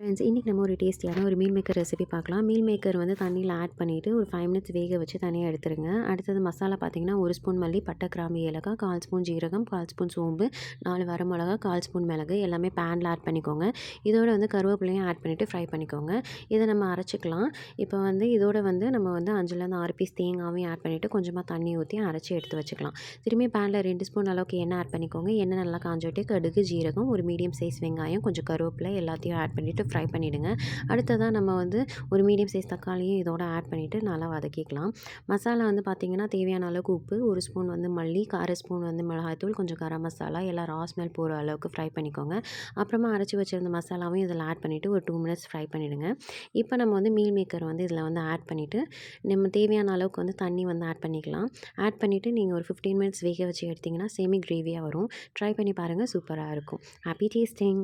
Friends, இன்றைக்கி நம்ம ஒரு டேஸ்டியான ஒரு மீல் மேக்கர் ரெசிபி பார்க்கலாம். மீல் மேக்கர் வந்து தண்ணியில் ஆட் பண்ணிவிட்டு ஒரு 5 மினிட்ஸ் வேக வச்சு தனியாக எடுத்துருங்க. அடுத்தது மசாலா பார்த்தீங்கன்னா 1 ஸ்பூன் மல்லி, பட்டை, கிராம்பு, ஏலக்காய், 1/4 ஸ்பூன் ஜீரகம், 1/4 ஸ்பூன் சோம்பு, 4 வரமிளகா, 1/4 ஸ்பூன் மிளகு எல்லாமே பேனில் ஆட் பண்ணிக்கோங்க. இதோட வந்து கருவேப்பிலையும் ஆட் பண்ணிவிட்டு ஃப்ரை பண்ணிக்கோங்க. இதை நம்ம அரைச்சிக்கலாம். இப்போ வந்து இதோட வந்து நம்ம வந்து 5லேருந்து 6 பீஸ் தேங்காவையும் ஆட் பண்ணிவிட்டு கொஞ்சமாக தண்ணி ஊற்றி அரைச்சி எடுத்து வச்சுக்கலாம். திரும்பி பேனில் 2 ஸ்பூன் அளவுக்கு எண்ணெய் ஆட் பண்ணிக்கோங்க. எண்ணெய் நல்லா காஞ்சிட்டு கடுகு, ஜீரகம், ஒரு மீடியம் சைஸ் வெங்காயம், கொஞ்சம் கருவேப்பிலை எல்லாத்தையும் ஆட் பண்ணிவிட்டு ஃப்ரை பண்ணிவிடுங்க. அடுத்ததாக நம்ம வந்து ஒரு மீடியம் சைஸ் தக்காளியும் இதோட ஆட் பண்ணிவிட்டு நல்லா வதக்கிக்கலாம். மசாலா வந்து பார்த்திங்கன்னா தேவையான அளவுக்கு உப்பு, 1 ஸ்பூன் வந்து மல்லி, 1/2 ஸ்பூன் வந்து மிளகாய்த்தூள், கொஞ்சம் கரம் மசாலா எல்லாம் ரா ஸ்மெல் போகிற அளவுக்கு ஃப்ரை பண்ணிக்கோங்க. அப்புறமா அரைச்சி வச்சிருந்த மசாலாவையும் இதில் ஆட் பண்ணிவிட்டு ஒரு 2 மினிட்ஸ் ஃப்ரை பண்ணிவிடுங்க. இப்போ நம்ம வந்து மீல் மேக்கர் வந்து இதில் வந்து ஆட் பண்ணிவிட்டு நம்ம தேவையான அளவுக்கு வந்து தண்ணி வந்து ஆட் பண்ணிக்கலாம். ஆட் பண்ணிவிட்டு நீங்கள் ஒரு 15 மினிட்ஸ் வேக வச்சு எடுத்திங்கன்னா செமி கிரேவியாக வரும். ட்ரை பண்ணி பாருங்கள், சூப்பராக இருக்கும். Happy tasting.